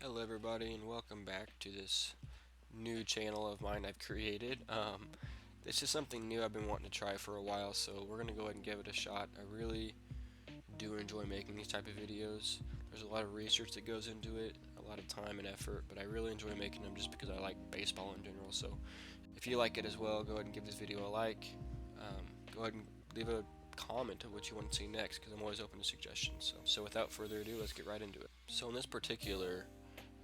Hello everybody and welcome back to this new channel of mine I've created. This is something new I've been wanting to try for a while, so we're going to go ahead and give it a shot. I really do enjoy making these type of videos. There's a lot of research that goes into it, a lot of time and effort, but I really enjoy making them just because I like baseball in general. So if you like it as well, go ahead and give this video a like. Go ahead and leave a comment of what you want to see next because I'm always open to suggestions. So without further ado, let's get right into it. So in this particular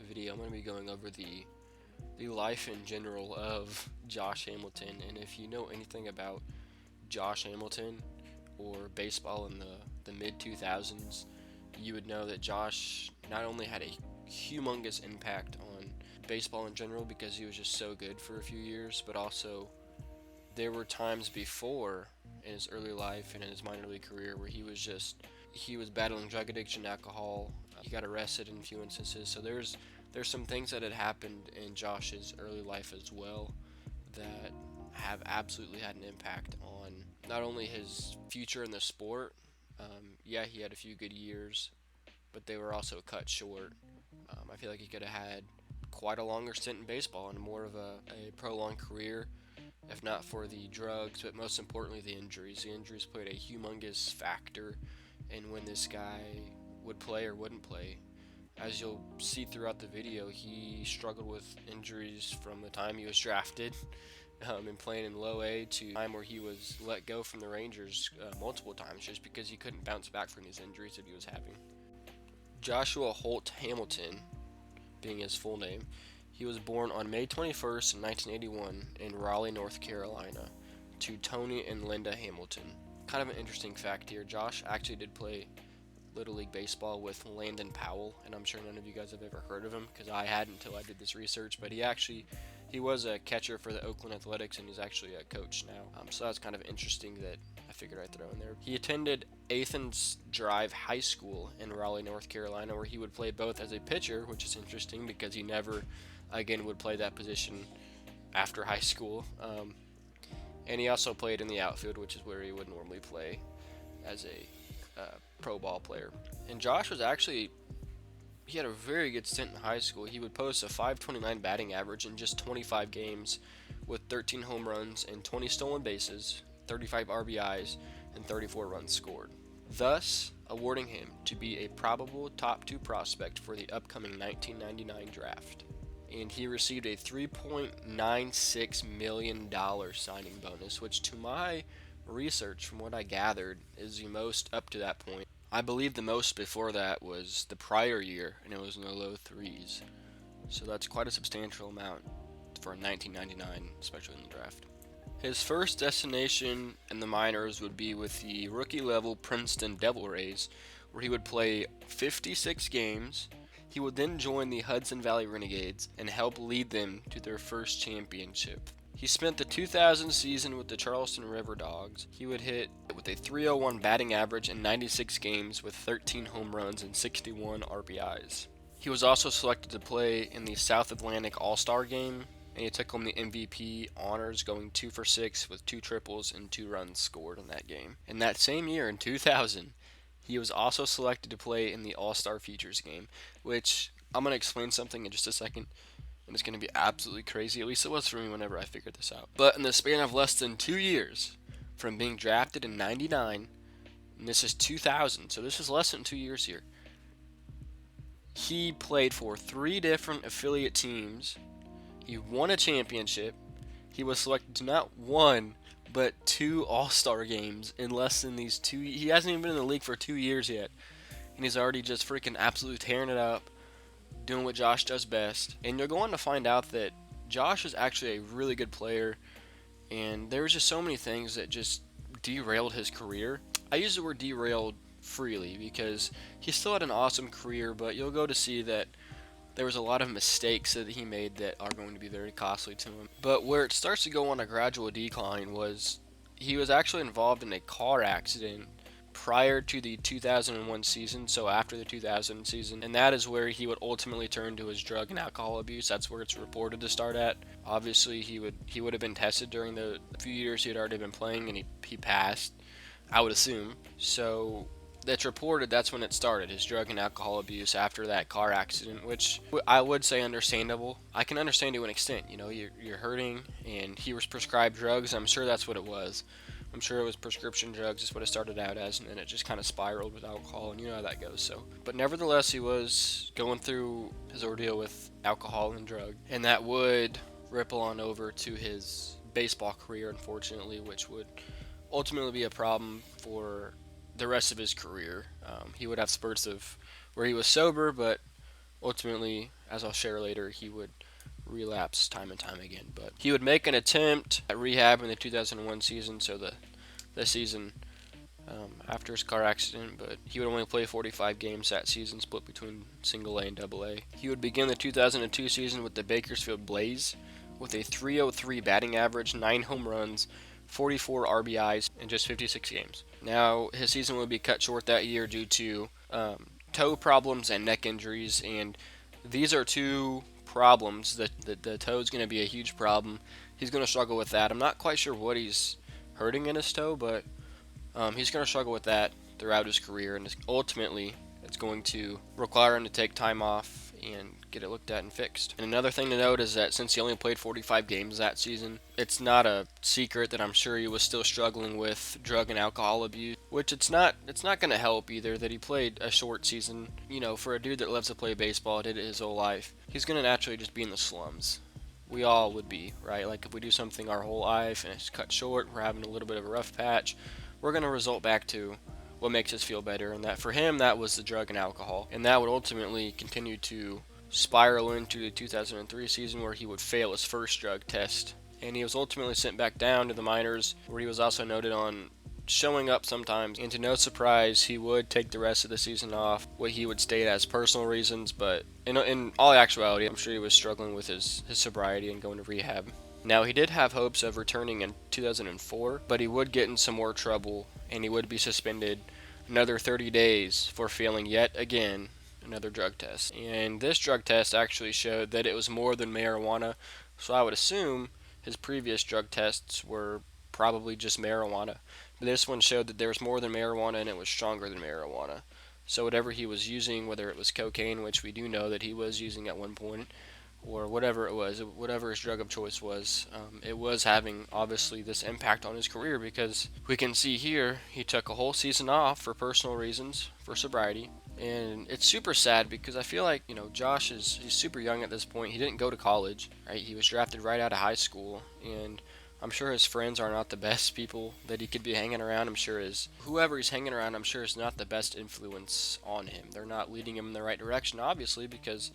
video, I'm going to be going over the life in general of Josh Hamilton. And if you know anything about Josh Hamilton or baseball in the mid 2000s, you would know that Josh not only had a humongous impact on baseball in general because he was just so good for a few years, but also there were times before in his early life and in his minor league career where he was battling drug addiction, alcohol. He got arrested in a few instances. So there's some things that had happened in Josh's early life as well that have absolutely had an impact on not only his future in the sport. Yeah, he had a few good years, but they were also cut short. I feel like he could have had quite a longer stint in baseball and more of a prolonged career if not for the drugs, but most importantly the injuries. The injuries played a humongous factor in when this guy would play or wouldn't play. As you'll see throughout the video, he struggled with injuries from the time he was drafted and playing in low A to the time where he was let go from the Rangers multiple times just because he couldn't bounce back from these injuries that he was having. Joshua Holt Hamilton, being his full name, he was born on May 21st, 1981, in Raleigh, North Carolina, to Tony and Linda Hamilton. Kind of an interesting fact here, Josh actually did play Little League Baseball with Landon Powell, and I'm sure none of you guys have ever heard of him because I hadn't until I did this research, but he was a catcher for the Oakland Athletics, and he's actually a coach now. So that's kind of interesting that I figured I'd throw in there. He attended Athens Drive High School in Raleigh, North Carolina, where he would play both as a pitcher, which is interesting because he never, again, would play that position after high school. And he also played in the outfield, which is where he would normally play as a pro ball player. And Josh was actually he had a very good stint in high school. He would post a 529 batting average in just 25 games with 13 home runs and 20 stolen bases, 35 RBIs, and 34 runs scored, thus awarding him to be a probable top 2 prospect for the upcoming 1999 draft. And he received a $3.96 million signing bonus, which to my research, from what I gathered, is the most up to that point. I believe the most before that was the prior year, and it was in the low threes. So that's quite a substantial amount for 1999, especially in the draft. His first destination in the minors would be with the rookie level Princeton Devil Rays, where he would play 56 games. He would then join the Hudson Valley Renegades and help lead them to their first championship. He spent the 2000 season with the Charleston River Dogs. He would hit with a 301 batting average in 96 games with 13 home runs and 61 RBIs. He was also selected to play in the South Atlantic All-Star Game, and he took home the MVP honors, going 2 for 6 with 2 triples and 2 runs scored in that game. In that same year, in 2000, he was also selected to play in the All-Star Features game, which I'm going to explain something in just a second, and it's going to be absolutely crazy. At least it was for me whenever I figured this out. But in the span of less than 2 years, from being drafted in 99, and this is 2000, so this is less than 2 years here, he played for 3 different affiliate teams. He won a championship. He was selected to not 1, but 2 All-Star games in less than these 2. He hasn't even been in the league for 2 years yet, and he's already just freaking absolutely tearing it up, doing what Josh does best. And you're going to find out that Josh is actually a really good player, and there was just so many things that just derailed his career. I use the word derailed freely because he still had an awesome career, but you'll go to see that there was a lot of mistakes that he made that are going to be very costly to him. But where it starts to go on a gradual decline was he was actually involved in a car accident prior to the 2001 season, so after the 2000 season, and that is where he would ultimately turn to his drug and alcohol abuse. That's where it's reported to start at. Obviously, he would have been tested during the few years he had already been playing, and he passed, I would assume. So That's reported that's when it started, his drug and alcohol abuse after that car accident, which I would say understandable. I can understand to an extent. You're hurting, and he was prescribed drugs. I'm sure that's what it was. I'm sure it was prescription drugs. Is what it started out as, and then it just kind of spiraled with alcohol, and you know how that goes. So, but nevertheless, he was going through his ordeal with alcohol and drug, and that would ripple on over to his baseball career, unfortunately, which would ultimately be a problem for the rest of his career. He would have spurts of where he was sober, but ultimately, as I'll share later, he would relapse time and time again. But he would make an attempt at rehab in the 2001 season, so the season after his car accident, but he would only play 45 games that season, split between single A and double A. He would begin the 2002 season with the Bakersfield Blaze with a 303 batting average, 9 home runs, 44 RBIs in just 56 games. Now, his season would be cut short that year due to toe problems and neck injuries, and these are two problems. The toe is going to be a huge problem. He's going to struggle with that. I'm not quite sure what he's hurting in his toe, but he's going to struggle with that throughout his career, and ultimately it's going to require him to take time off and get it looked at and fixed. And another thing to note is that since he only played 45 games that season, it's not a secret that I'm sure he was still struggling with drug and alcohol abuse, which it's not going to help either that he played a short season. For a dude that loves to play baseball, did it his whole life, he's going to naturally just be in the slums. We all would be, right? Like if we do something our whole life and it's cut short, we're having a little bit of a rough patch, we're going to result back to what makes us feel better, and that for him, that was the drug and alcohol, and that would ultimately continue to spiral into the 2003 season where he would fail his first drug test, and he was ultimately sent back down to the minors, where he was also noted on showing up sometimes, and to no surprise, he would take the rest of the season off, what he would state as personal reasons, but in all actuality, I'm sure he was struggling with his sobriety and going to rehab. Now, he did have hopes of returning in 2004, but he would get in some more trouble, and he would be suspended another 30 days for failing yet again another drug test. And this drug test actually showed that it was more than marijuana, so I would assume his previous drug tests were probably just marijuana. But this one showed that there was more than marijuana and it was stronger than marijuana. So whatever he was using, whether it was cocaine, which we do know that he was using at one point, or whatever it was, whatever his drug of choice was, it was having obviously this impact on his career, because we can see here he took a whole season off for personal reasons, for sobriety, and it's super sad because I feel like Josh he's super young at this point. He didn't go to college, right? He was drafted right out of high school, and I'm sure his friends are not the best people that he could be hanging around. I'm sure whoever he's hanging around, I'm sure is not the best influence on him. They're not leading him in the right direction, obviously, because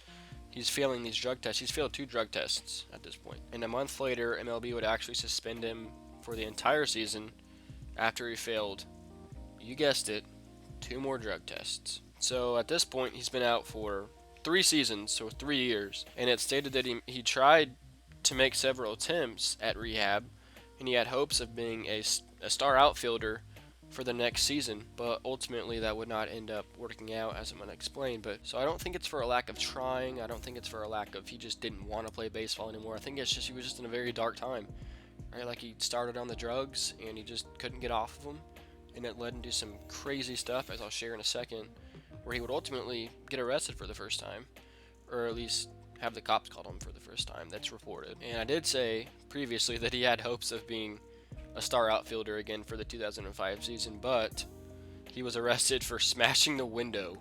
he's failing these drug tests. He's failed 2 drug tests at this point. And a month later, MLB would actually suspend him for the entire season after he failed, you guessed it, 2 more drug tests. So at this point, he's been out for 3 seasons, so 3 years. And it's stated that he tried to make several attempts at rehab, and he had hopes of being a star outfielder for the next season, but ultimately that would not end up working out, as I'm going to explain. But so I don't think it's for a lack of trying. I don't think it's for a lack of he just didn't want to play baseball anymore. I think it's just he was just in a very dark time, right? Like he started on the drugs and he just couldn't get off of them, and it led into some crazy stuff, as I'll share in a second, where he would ultimately get arrested for the first time, or at least have the cops called him for the first time. That's reported. And I did say previously that he had hopes of being a star outfielder again for the 2005 season, but he was arrested for smashing the window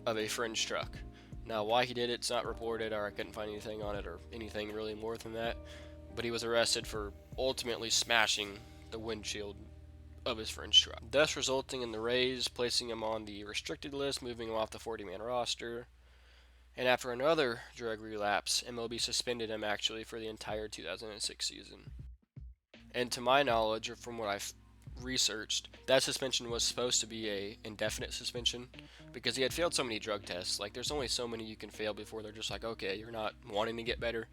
of a friend's truck. Now, why he did it's not reported, or I couldn't find anything on it or anything really more than that, but he was arrested for ultimately smashing the windshield of his friend's truck, thus resulting in the Rays placing him on the restricted list, moving him off the 40-man roster. And after another drug relapse, MLB suspended him actually for the entire 2006 season. And to my knowledge, or from what I've researched, that suspension was supposed to be a indefinite suspension, because he had failed so many drug tests. Like, there's only so many you can fail before they're just like, okay, you're not wanting to get better.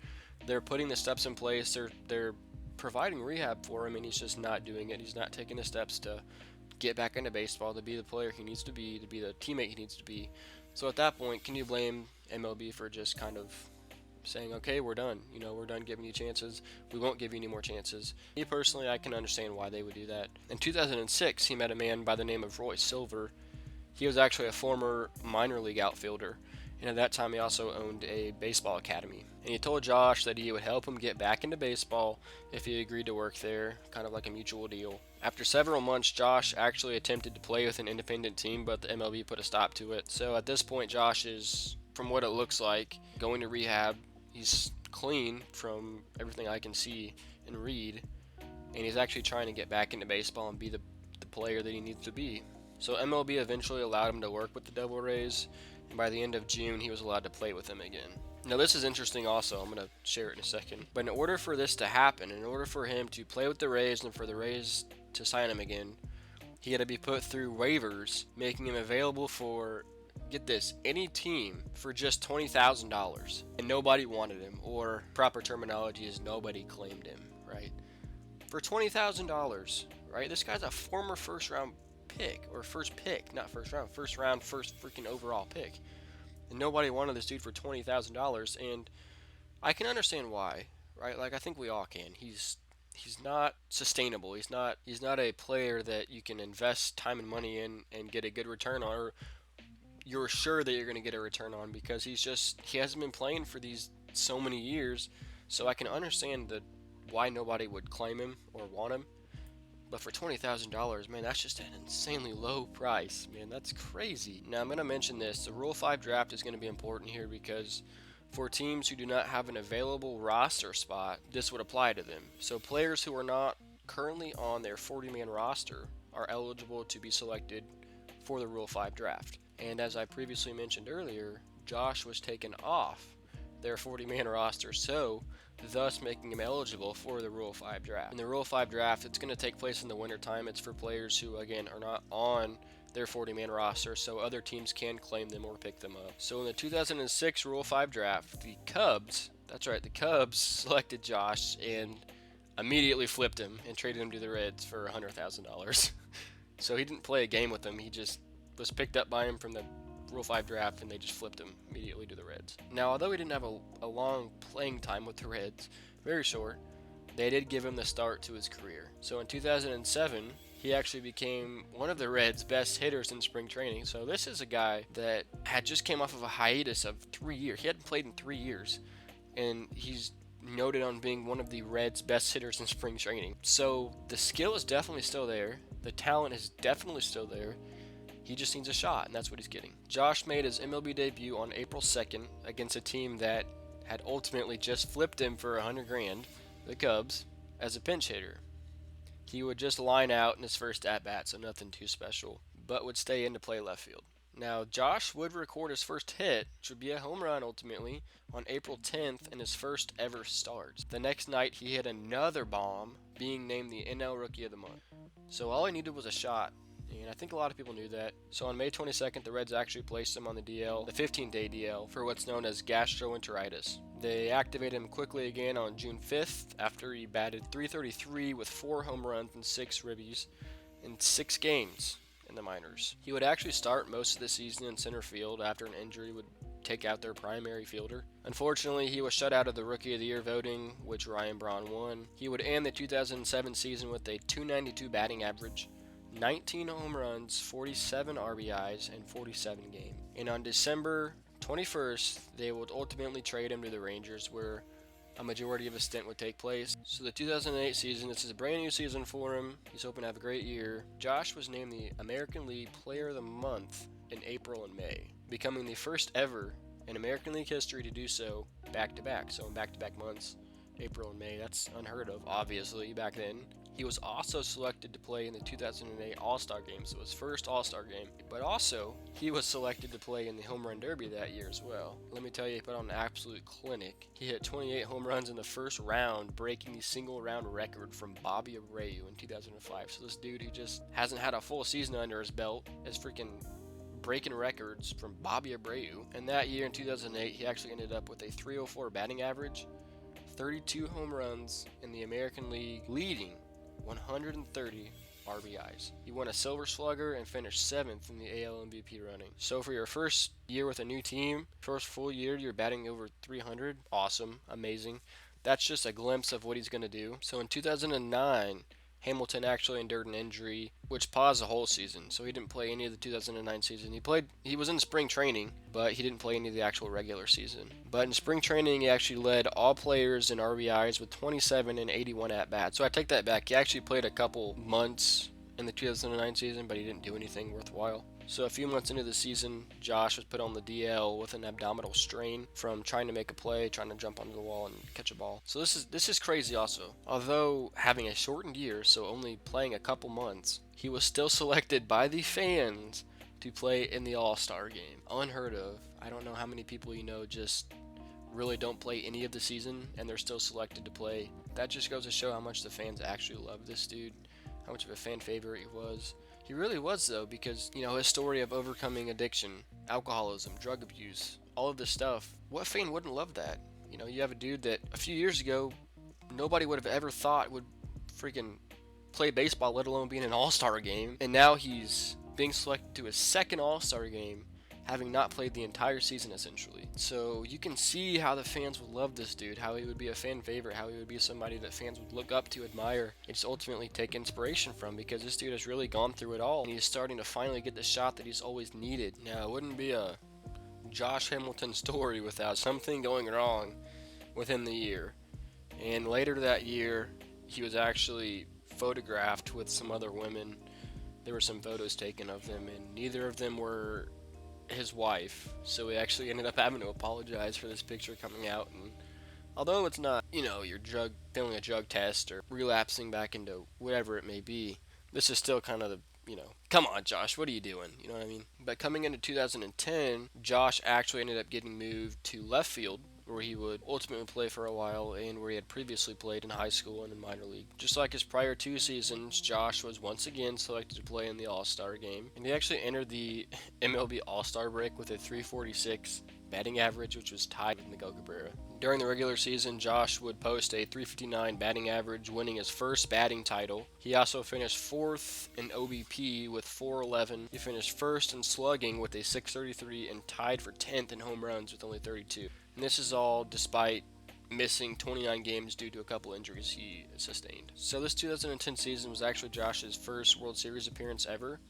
They're putting the steps in place. They're providing rehab for him, and he's just not doing it. He's not taking the steps to get back into baseball, to be the player he needs to be the teammate he needs to be. So at that point, can you blame MLB for just kind of saying, okay, we're done. We're done giving you chances. We won't give you any more chances. Me personally, I can understand why they would do that. In 2006, he met a man by the name of Roy Silver, He was actually a former minor league outfielder, and at that time he also owned a baseball academy. And he told Josh that he would help him get back into baseball if he agreed to work there, kind of like a mutual deal. After several months, Josh actually attempted to play with an independent team, but the MLB put a stop to it. So at this point, Josh is, from what it looks like, going to rehab. He's clean from everything I can see and read, and he's actually trying to get back into baseball and be the player that he needs to be. So MLB eventually allowed him to work with the Devil Rays, and by the end of June, he was allowed to play with them again. Now this is interesting also, I'm going to share it in a second. But in order for this to happen, in order for him to play with the Rays and for the Rays to sign him again, he had to be put through waivers, making him available for, get this, any team for just $20,000. And nobody wanted him, or proper terminology is nobody claimed him, right? For $20,000, right? This guy's a former first round pick, or first pick, not first round, first round, first freaking overall pick. And nobody wanted this dude for $20,000, and I can understand why, right? Like, I think we all can. He's not sustainable. He's not a player that you can invest time and money in and get a good return on, or you're sure that you're going to get a return on, because he hasn't been playing for these so many years. So I can understand why nobody would claim him or want him. But for $20,000, man, that's just an insanely low price. Man, that's crazy. Now, I'm going to mention this. The Rule 5 draft is going to be important here, because for teams who do not have an available roster spot, this would apply to them. So players who are not currently on their 40-man roster are eligible to be selected for the Rule 5 draft. And as I previously mentioned earlier, Josh was taken off their 40-man roster, so thus making him eligible for the Rule 5 draft. In the Rule 5 draft, it's going to take place in the wintertime. It's for players who, again, are not on their 40-man roster, so other teams can claim them or pick them up. So in the 2006 Rule 5 draft, the Cubs, that's right, the Cubs selected Josh and immediately flipped him and traded him to the Reds for $100,000. So he didn't play a game with them. He just was picked up by him from the Rule 5 draft, and they just flipped him immediately to the Reds. Now, although he didn't have a long playing time with the Reds, very short, they did give him the start to his career. So in 2007, he actually became one of the Reds' best hitters in spring training. So this is a guy that had just came off of a hiatus of 3 years. He hadn't played in 3 years, and he's noted on being one of the Reds' best hitters in spring training. So the skill is definitely still there. The talent is definitely still there. He just needs a shot, and that's what he's getting. Josh made his MLB debut on April 2nd against a team that had ultimately just flipped him for $100,000, the Cubs, as a pinch hitter. He would just line out in his first at-bat, so nothing too special, but would stay in to play left field. Now, Josh would record his first hit, which would be a home run ultimately, on April 10th in his first ever start. The next night, he hit another bomb, being named the NL Rookie of the Month. So all he needed was a shot, and I think a lot of people knew that. So on May 22nd, the Reds actually placed him on the DL, the 15-day DL, for what's known as gastroenteritis. They activated him quickly again on June 5th after he batted .333 with 4 home runs and 6 ribbies in 6 games in the minors. He would actually start most of the season in center field after an injury would take out their primary fielder. Unfortunately, he was shut out of the Rookie of the Year voting, which Ryan Braun won. He would end the 2007 season with a .292 batting average, 19 home runs, 47 RBIs, and 47 games. And on December 21st, they would ultimately trade him to the Rangers, where a majority of his stint would take place. So the 2008 season, this is a brand new season for him. He's hoping to have a great year. Josh was named the American League Player of the Month in April and May, becoming the first ever in American League history to do so back-to-back. So in back-to-back months, April and May, that's unheard of, obviously, back then. He was also selected to play in the 2008 All-Star Game, so his first All-Star Game. But also, he was selected to play in the Home Run Derby that year as well. Let me tell you, he put on an absolute clinic. He hit 28 home runs in the first round, breaking the single-round record from Bobby Abreu in 2005. So this dude who just hasn't had a full season under his belt is freaking breaking records from Bobby Abreu. And that year in 2008, he actually ended up with a .304 batting average, 32 home runs in the American League, leading 130 RBIs. He won a Silver Slugger and finished 7th in the AL MVP running. So for your first year with a new team, first full year, you're batting over 300. Awesome. Amazing. That's just a glimpse of what he's going to do. So in 2009, Hamilton actually endured an injury, which paused the whole season, so he didn't play any of the 2009 season. He was in spring training, but he didn't play any of the actual regular season. But in spring training, he actually led all players in RBIs with 27 and 81 at-bats. So I take that back. He actually played a couple months in the 2009 season, but he didn't do anything worthwhile. So a few months into the season, Josh was put on the DL with an abdominal strain from trying to make a play, trying to jump onto the wall and catch a ball. So this is crazy also. Although having a shortened year, so only playing a couple months, he was still selected by the fans to play in the All-Star game. Unheard of. I don't know how many people you know just really don't play any of the season and they're still selected to play. That just goes to show how much the fans actually love this dude, how much of a fan favorite he was. He really was, though, because, his story of overcoming addiction, alcoholism, drug abuse, all of this stuff, what fan wouldn't love that? You have a dude that a few years ago, nobody would have ever thought would freaking play baseball, let alone be in an all-star game, and now he's being selected to his second all-star game, having not played the entire season, essentially. So you can see how the fans would love this dude, how he would be a fan favorite, how he would be somebody that fans would look up to, admire, and just ultimately take inspiration from, because this dude has really gone through it all, and he's starting to finally get the shot that he's always needed. Now, it wouldn't be a Josh Hamilton story without something going wrong within the year. And later that year, he was actually photographed with some other women. There were some photos taken of them, and neither of them were his wife, so he actually ended up having to apologize for this picture coming out. And although it's not, you're failing a drug test or relapsing back into whatever it may be, this is still kind of the, come on, Josh, what are you doing? You know what I mean? But coming into 2010, Josh actually ended up getting moved to left field, where he would ultimately play for a while and where he had previously played in high school and in minor league. Just like his prior two seasons, Josh was once again selected to play in the All-Star game, and he actually entered the MLB All-Star break with a .346 batting average, which was tied with Miguel Cabrera. During the regular season, Josh would post a .359 batting average, winning his first batting title. He also finished 4th in OBP with .411. He finished 1st in slugging with a .633 and tied for 10th in home runs with only 32. And this is all despite missing 29 games due to a couple injuries he sustained. So this 2010 season was actually Josh's first World Series appearance ever,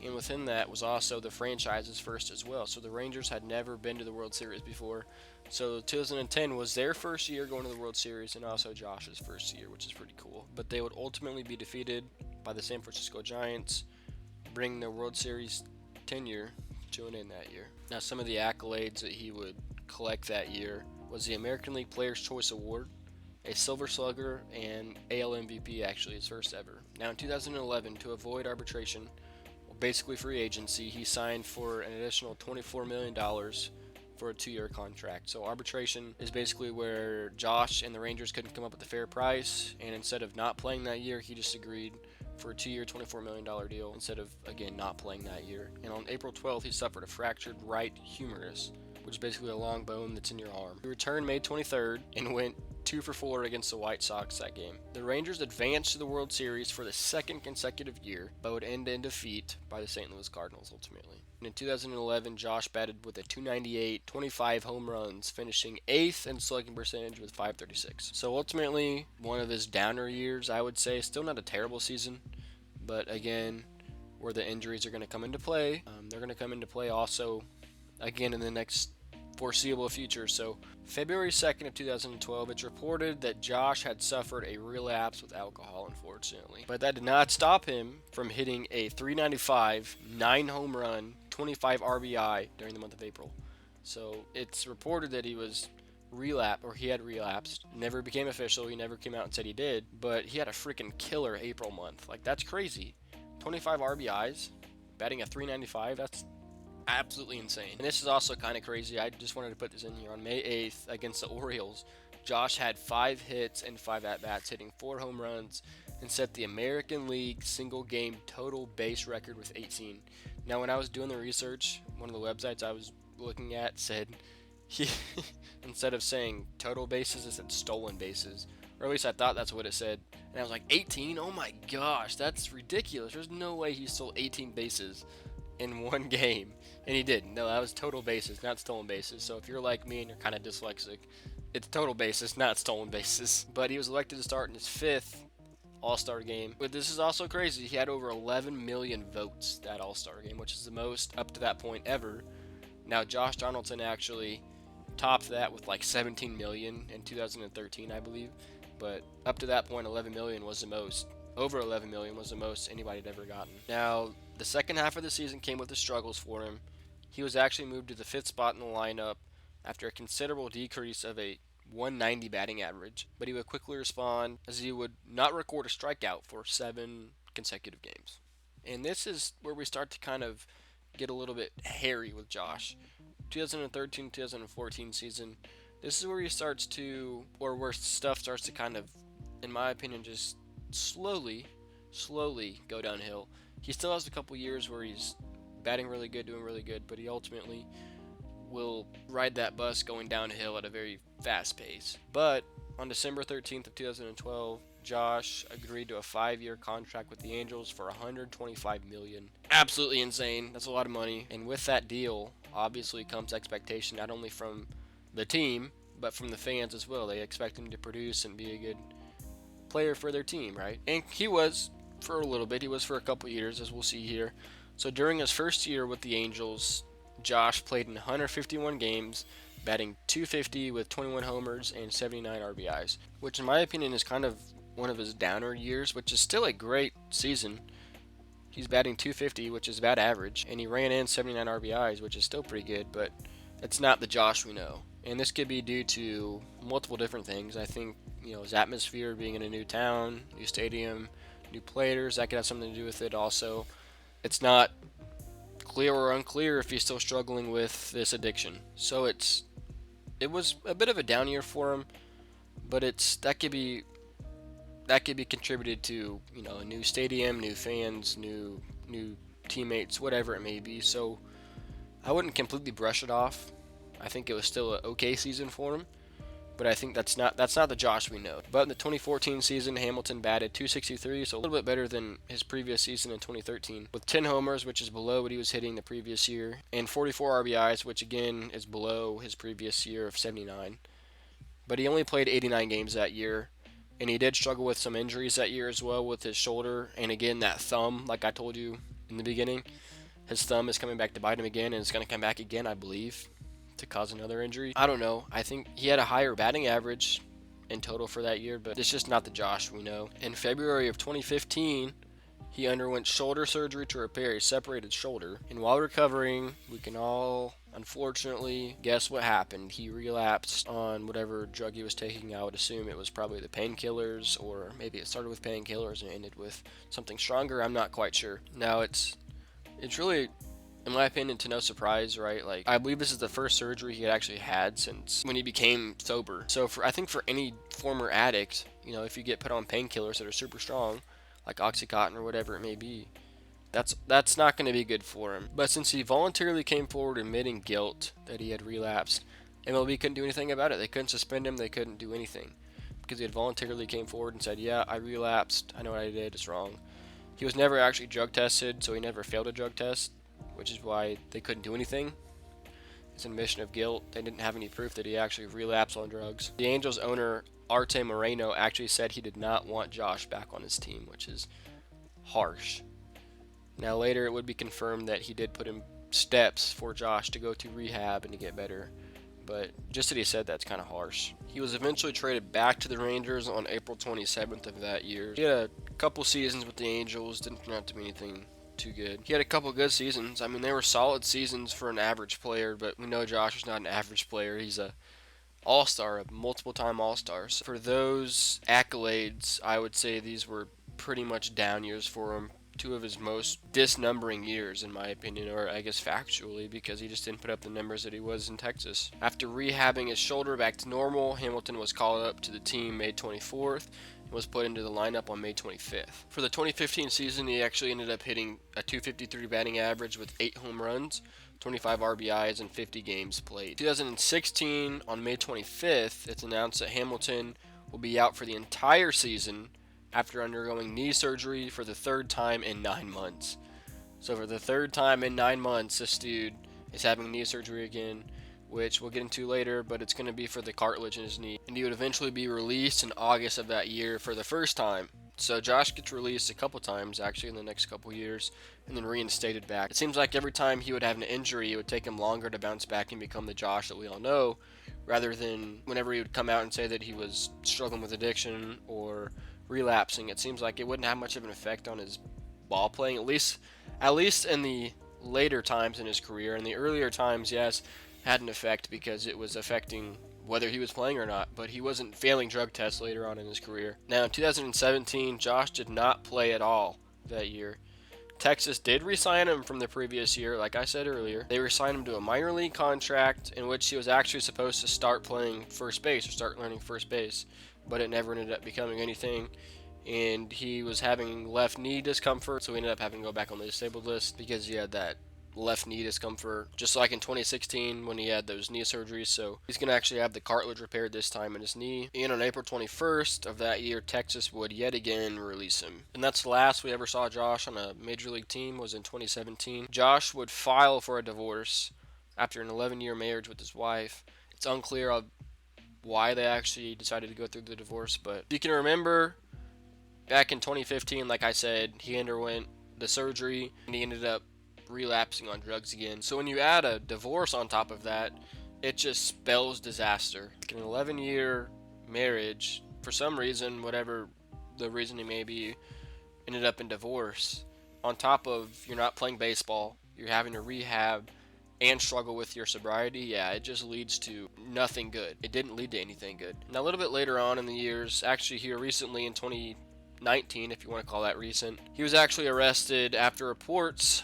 and within that was also the franchise's first as well. So the Rangers had never been to the World Series before, so 2010 was their first year going to the World Series, and also Josh's first year, which is pretty cool. But they would ultimately be defeated by the San Francisco Giants, bringing their World Series tenure to an end that year. Now, some of the accolades that he would collect that year was the American League Players' Choice Award, a Silver Slugger, and AL MVP, actually his first ever. Now in 2011, to avoid arbitration, basically free agency, he signed for an additional $24 million for a 2-year contract. So arbitration is basically where Josh and the Rangers couldn't come up with a fair price, and instead of not playing that year, he just agreed for a 2-year, $24 million deal instead of, again, not playing that year. And on April 12th, he suffered a fractured right humerus, which is basically a long bone that's in your arm. He returned May 23rd and went 2 for 4 against the White Sox that game. The Rangers advanced to the World Series for the second consecutive year, but would end in defeat by the St. Louis Cardinals ultimately. And in 2011, Josh batted with a .298, 25 home runs, finishing 8th in slugging percentage with .536. So ultimately, one of his downer years, I would say. Still not a terrible season, but again, where the injuries are going to come into play. They're going to come into play also again in the next foreseeable future. So February 2nd of 2012, it's reported that Josh had suffered a relapse with alcohol, unfortunately. But that did not stop him from hitting a .395, 9 home run, 25 RBI during the month of April. So it's reported that he had relapsed. Never became official. He never came out and said he did, but he had a freaking killer April month. Like, that's crazy. 25 RBIs, batting a .395, that's absolutely insane. And this is also kind of crazy. I just wanted to put this in here. On May 8th against the Orioles, Josh had 5 hits and 5 at-bats, hitting 4 home runs, and set the American League single-game total base record with 18. Now, when I was doing the research, one of the websites I was looking at said instead of saying total bases, it said stolen bases. Or at least I thought that's what it said. And I was like, 18? Oh my gosh, that's ridiculous. There's no way he stole 18 bases in one game. And he didn't. No, that was total bases, not stolen bases. So if you're like me and you're kind of dyslexic, it's total bases, not stolen bases. But he was elected to start in his 5th All-Star game. But this is also crazy. He had over 11 million votes that All-Star game, which is the most up to that point ever. Now, Josh Donaldson actually topped that with like 17 million in 2013, I believe. But up to that point, 11 million was the most. Over 11 million was the most anybody had ever gotten. Now, the second half of the season came with the struggles for him. He was actually moved to the fifth spot in the lineup after a considerable decrease of a 190 batting average, but he would quickly respond as he would not record a strikeout for 7 consecutive games. And this is where we start to kind of get a little bit hairy with Josh. 2013-2014 season, this is where he starts to, or where stuff starts to kind of, in my opinion, just slowly go downhill. He still has a couple years where he's batting really good, doing really good, but he ultimately will ride that bus going downhill at a very fast pace. But on December 13th of 2012, Josh agreed to a 5-year contract with the Angels for $125 million. Absolutely insane. That's a lot of money. And with that deal, obviously comes expectation not only from the team, but from the fans as well. They expect him to produce and be a good player for their team, right? And he was for a little bit. He was for a couple years, as we'll see here. So during his first year with the Angels, Josh played in 151 games, batting .250 with 21 homers and 79 RBIs, which in my opinion is kind of one of his downer years, which is still a great season. He's batting .250, which is about average, and he ran in 79 RBIs, which is still pretty good, but it's not the Josh we know. And this could be due to multiple different things. I think, his atmosphere, being in a new town, new stadium, new players, that could have something to do with it also. It's not clear or unclear if he's still struggling with this addiction. So it was a bit of a down year for him, but that could be contributed to, a new stadium, new fans, new teammates, whatever it may be. So I wouldn't completely brush it off. I think it was still an okay season for him, but I think that's not the Josh we know. But in the 2014 season, Hamilton batted .263, so a little bit better than his previous season in 2013, with 10 homers, which is below what he was hitting the previous year, and 44 RBIs, which again is below his previous year of 79. But he only played 89 games that year, and he did struggle with some injuries that year as well with his shoulder, and again that thumb, like I told you in the beginning. His thumb is coming back to bite him again, and it's going to come back again, I believe, to cause another injury. I don't know. I think he had a higher batting average in total for that year, but it's just not the Josh we know. In February of 2015, he underwent shoulder surgery to repair a separated shoulder, and while recovering, we can all unfortunately guess what happened. He relapsed on whatever drug he was taking. I would assume it was probably the painkillers, or maybe it started with painkillers and ended with something stronger. I'm not quite sure. Now it's really, in my opinion, to no surprise, right? Like, I believe this is the first surgery he had actually had since when he became sober. So I think for any former addict, if you get put on painkillers that are super strong, like Oxycontin or whatever it may be, that's not going to be good for him. But since he voluntarily came forward admitting guilt that he had relapsed, MLB couldn't do anything about it. They couldn't suspend him. They couldn't do anything because he had voluntarily came forward and said, yeah, I relapsed. I know what I did. It's wrong. He was never actually drug tested, so he never failed a drug test, which is why they couldn't do anything. It's an admission of guilt. They didn't have any proof that he actually relapsed on drugs. The Angels owner, Arte Moreno, actually said he did not want Josh back on his team, which is harsh. Now later it would be confirmed that he did put in steps for Josh to go to rehab and to get better, but just that he said that's kind of harsh. He was eventually traded back to the Rangers on April 27th of that year. He had a couple seasons with the Angels, didn't turn out to be anything too good. He had a couple good seasons. I mean, they were solid seasons for an average player, but we know Josh is not an average player. He's a all-star, a multiple-time all-star. So for those accolades, I would say these were pretty much down years for him. Two of his most disnumbering years, in my opinion, or I guess factually, because he just didn't put up the numbers that he was in Texas. After rehabbing his shoulder back to normal, Hamilton was called up to the team May 24th and was put into the lineup on May 25th. For the 2015 season, he actually ended up hitting a .253 batting average with 8 home runs, 25 RBIs, and 50 games played. 2016, on May 25th, it's announced that Hamilton will be out for the entire season after undergoing knee surgery for the third time in 9 months. So for the third time in 9 months, this dude is having knee surgery again. which we'll get into later, but it's going to be for the cartilage in his knee. And he would eventually be released in August of that year for the first time. So Josh gets released a couple times, actually, in the next couple years, and then reinstated back. It seems like every time he would have an injury, it would take him longer to bounce back and become the Josh that we all know, rather than whenever he would come out and say that he was struggling with addiction or relapsing. It seems like it wouldn't have much of an effect on his ball playing, at least in the later times in his career. In the earlier times, yes, had an effect because it was affecting whether he was playing or not, but he wasn't failing drug tests later on in his career. Now, in 2017, Josh did not play at all that year. Texas did re-sign him from the previous year, like I said earlier. They re-signed him to a minor league contract in which he was actually supposed to start playing first base or start learning first base, but it never ended up becoming anything. And he was having left knee discomfort, so he ended up having to go back on the disabled list because he had that left knee discomfort, just like in 2016 when he had those knee surgeries. So he's going to actually have the cartilage repaired this time in his knee. And on April 21st of that year, Texas would yet again release him. And that's the last we ever saw Josh on a major league team, was in 2017. Josh would file for a divorce after an 11-year marriage with his wife. It's unclear why they actually decided to go through the divorce, but you can remember back in 2015, like I said, he underwent the surgery and he ended up relapsing on drugs again. So when you add a divorce on top of that, it just spells disaster. An 11-year marriage, for some reason, whatever the reason it may be, ended up in divorce. On top of you're not playing baseball, you're having to rehab and struggle with your sobriety. Yeah, it just leads to nothing good. It didn't lead to anything good. Now, a little bit later on in the years, actually here recently in 2019, if you want to call that recent, he was actually arrested after reports,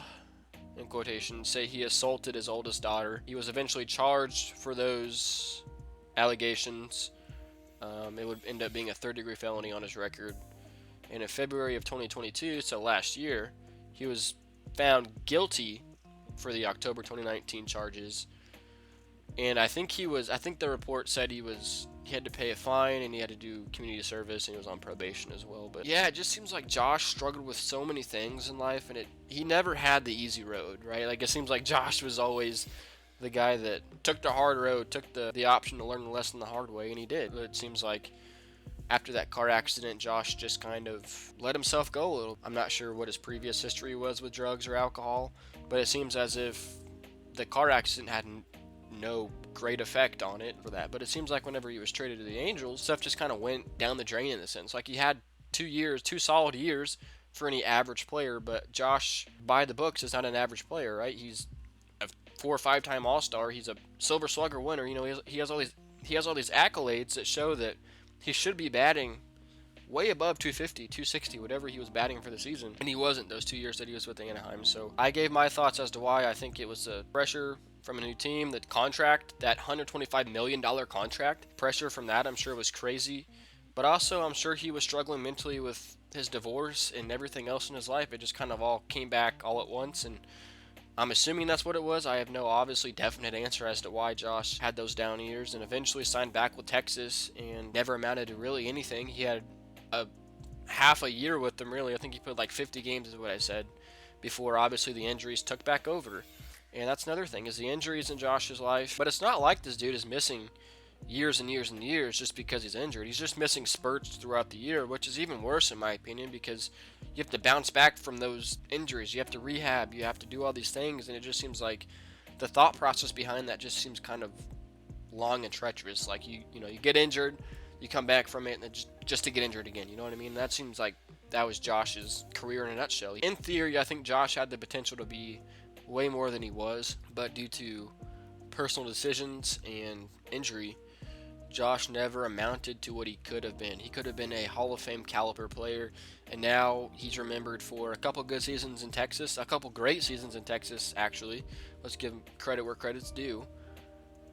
in quotations, say he assaulted his oldest daughter. He was eventually charged for those allegations. It would end up being a third-degree felony on his record. And in February of 2022, so last year, he was found guilty for the October 2019 charges. And I think the report said he had to pay a fine and he had to do community service and he was on probation as well. But yeah, it just seems like Josh struggled with so many things in life, and he never had the easy road, right? Like, it seems like Josh was always the guy that took the hard road, took the option to learn the lesson the hard way, and he did. But it seems like after that car accident, Josh just kind of let himself go a little. I'm not sure what his previous history was with drugs or alcohol, but it seems as if the car accident had no great effect on it for that. But it seems like whenever he was traded to the Angels, stuff just kind of went down the drain in a sense. Like, he had 2 solid years for any average player, but Josh, by the books, is not an average player, right? He's a 4 or 5-time All-Star. He's a Silver Slugger winner. You know, he has all these accolades that show that he should be batting way above 250, 260, whatever he was batting for the season. And he wasn't those 2 years that he was with Anaheim. So I gave my thoughts as to why. I think it was pressure from a new team, that contract, that $125 million contract. Pressure from that, I'm sure, was crazy. But also, I'm sure he was struggling mentally with his divorce and everything else in his life. It just kind of all came back all at once, and I'm assuming that's what it was. I have no obviously definite answer as to why Josh had those down years and eventually signed back with Texas and never amounted to really anything. He had a half a year with them, really. I think he played like 50 games is what I said, before obviously the injuries took back over. And that's another thing, is the injuries in Josh's life. But it's not like this dude is missing years and years and years just because he's injured. He's just missing spurts throughout the year, which is even worse in my opinion, because you have to bounce back from those injuries. You have to rehab. You have to do all these things, and it just seems like the thought process behind that just seems kind of long and treacherous. Like, you get injured, you come back from it, and just to get injured again. You know what I mean? That seems like that was Josh's career in a nutshell. In theory, I think Josh had the potential to be way more than he was, but due to personal decisions and injury, Josh never amounted to what he could have been. He could have been a Hall of Fame caliber player, and now he's remembered for a couple good seasons in Texas, a couple great seasons in Texas, actually. Let's give him credit where credit's due.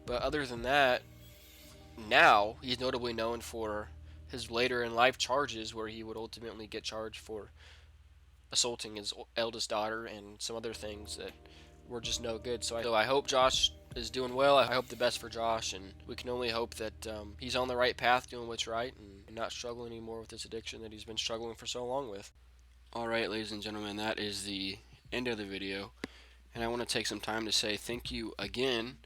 But other than that, now he's notably known for his later in life charges, where he would ultimately get charged for assaulting his eldest daughter and some other things that were just no good. So I hope Josh is doing well. I hope the best for Josh, and we can only hope that he's on the right path, doing what's right, and not struggling anymore with this addiction that he's been struggling for so long with. Alright, ladies and gentlemen, that is the end of the video, and I want to take some time to say thank you again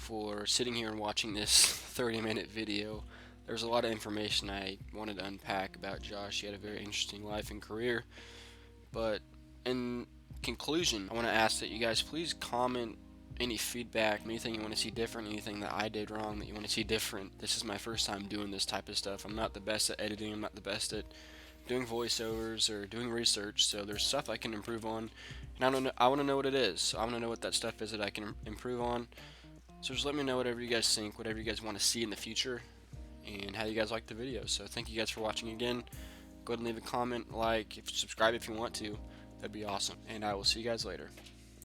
for sitting here and watching this 30-minute video. There's a lot of information I wanted to unpack about Josh. He had a very interesting life and career. But in conclusion, I want to ask that you guys please comment any feedback, anything you want to see different, anything that I did wrong that you want to see different. This is my first time doing this type of stuff. I'm not the best at editing. I'm not the best at doing voiceovers or doing research, so there's stuff I can improve on, and I want to know what it is. So I want to know what that stuff is that I can improve on. So just let me know whatever you guys think, whatever you guys want to see in the future, and how you guys like the video. So thank you guys for watching again. Go ahead and leave a comment, like, subscribe if you want to. That'd be awesome, and I will see you guys later.